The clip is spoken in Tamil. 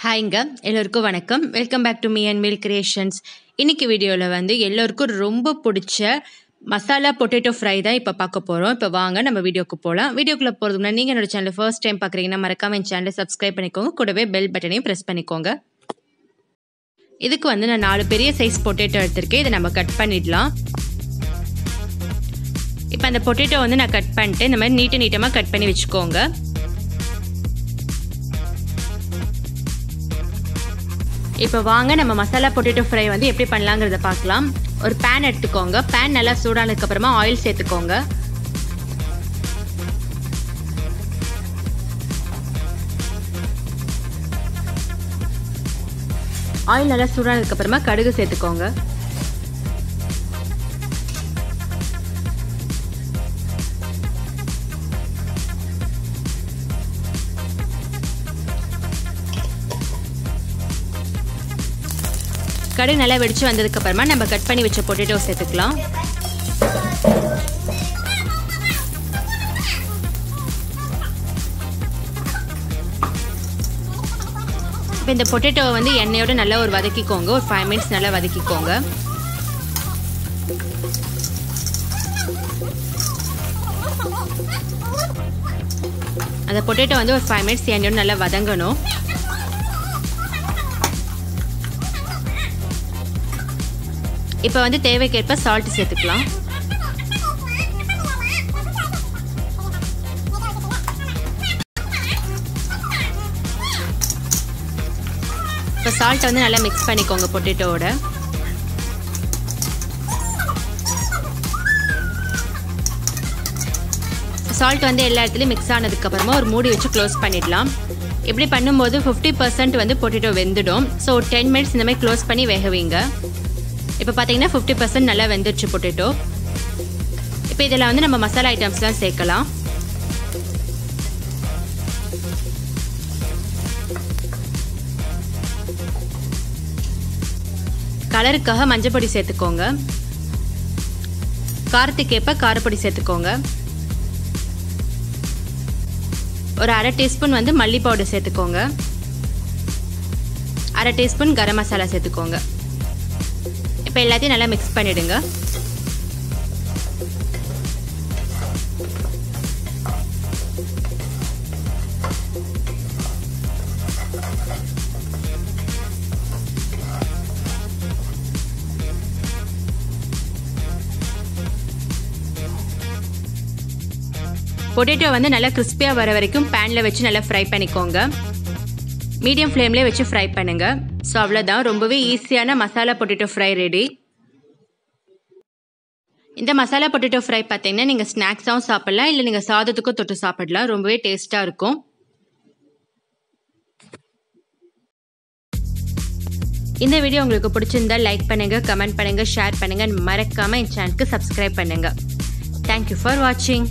ஹாய்ங்க எல்லோருக்கும் வணக்கம். Welcome back to me and meal creations. இன்னைக்கு வீடியோவில் வந்து எல்லோருக்கும் ரொம்ப பிடிச்ச மசாலா பொட்டேட்டோ ஃப்ரை தான் இப்போ பார்க்க போகிறோம். இப்போ வாங்க நம்ம வீடியோக்கு போகலாம். வீடியோக்குள்ளே போகிறதுக்கு முன்னாடி நீங்கள் என்னோட சேனல் ஃபர்ஸ்ட் டைம் பார்க்குறீங்கன்னா மறக்காம என் சேனலை சப்ஸ்கிரைப் பண்ணிக்கோங்க. கூடவே பெல் பட்டனையும் ப்ரெஸ் பண்ணிக்கோங்க. இதுக்கு வந்து நான் 4 பெரிய சைஸ் பொட்டேட்டோ எடுத்திருக்கேன். இதை நம்ம கட் பண்ணிடலாம். இப்போ அந்த பொட்டேட்டோ வந்து நான் கட் பண்ணிட்டு இந்த மாதிரி நீட்டமாக கட் பண்ணி வச்சுக்கோங்க. இப்போ வாங்க நம்ம மசாலா பொட்டேட்டோ ஃப்ரை வந்து எப்படி பண்ணலாங்கிறத பார்க்கலாம். ஒரு பேன் எடுத்துக்கோங்க. பேன் நல்லா சூடானதுக்கப்புறமா ஆயில் சேர்த்துக்கோங்க. ஆயில் நல்லா சூடானதுக்கப்புறமா கடுகு சேர்த்துக்கோங்க. கடுகு நல்லா வெடிச்சு வந்ததுக்கு அப்புறமா நம்ம கட் பண்ணி வச்ச பொட்டேட்டோ சேர்த்துக்கலாம். இப்போ இந்த பொட்டேட்டோவை வந்து எண்ணெயோட நல்லா ஒரு வதக்கிக்கோங்க. ஒரு 5 மினிட்ஸ் நல்லா வதக்கிக்கோங்க. அந்த பொட்டேட்டோ வந்து ஒரு 5 மினிட்ஸ் எண்ணெயோட நல்லா வதங்கணும். இப்போ வந்து தேவைக்கேற்ப சால்ட் சேர்த்துக்கலாம். இப்போ சால்ட் வந்து நல்லா மிக்ஸ் பண்ணிக்கோங்க பொட்டேட்டோவோட. சால்ட் வந்து எல்லா இடத்துலையும் மிக்ஸ் ஆனதுக்கப்புறமா ஒரு மூடி வச்சு க்ளோஸ் பண்ணிடலாம். இப்படி பண்ணும்போது 50% வந்து பொட்டேட்டோ வெந்துடும். ஸோ 10 மினிட்ஸ் இந்த மாதிரி க்ளோஸ் பண்ணி வேக வைங்க. இப்போ பார்த்தீங்கன்னா 50% நல்லா வெந்துடுச்சு பொட்டேட்டோ. இப்போ இதில் வந்து நம்ம மசாலா ஐட்டம்ஸ்லாம் சேர்க்கலாம். கலருக்காக மஞ்சள் பொடி சேர்த்துக்கோங்க. காரத்துக்கேற்ப காரப்பொடி சேர்த்துக்கோங்க. ஒரு 1/2 டீஸ்பூன் வந்து மல்லி பவுடர் சேர்த்துக்கோங்க. 1/2 டீஸ்பூன் கரம் மசாலா சேர்த்துக்கோங்க. இப்போ எல்லாத்தையும் நல்லா மிக்ஸ் பண்ணிடுங்க. பொட்டேட்டோ வந்து நல்லா கிறிஸ்பியாக வர வரைக்கும் பேனில் வச்சு நல்லா ஃப்ரை பண்ணிக்கோங்க. மீடியம் ஃப்ளேம்லேயே வச்சு ஃப்ரை பண்ணுங்க. ஸோ அவ்வளோதான், ரொம்பவே ஈஸியான மசாலா பொட்டேட்டோ ஃப்ரை ரெடி. இந்த மசாலா பொட்டேட்டோ ஃப்ரை பார்த்தீங்கன்னா நீங்கள் ஸ்நாக்ஸாகவும் சாப்பிட்லாம், இல்லை நீங்கள் சாதத்துக்கும் தொட்டு சாப்பிடலாம். ரொம்பவே டேஸ்ட்டாக இருக்கும். இந்த வீடியோ உங்களுக்கு பிடிச்சிருந்தா லைக் பண்ணுங்க, கமெண்ட் பண்ணுங்க, ஷேர் பண்ணுங்க. மறக்காம என் சேனலுக்கு சப்ஸ்கிரைப் பண்ணுங்க. தேங்க்யூ ஃபார் வாட்சிங்.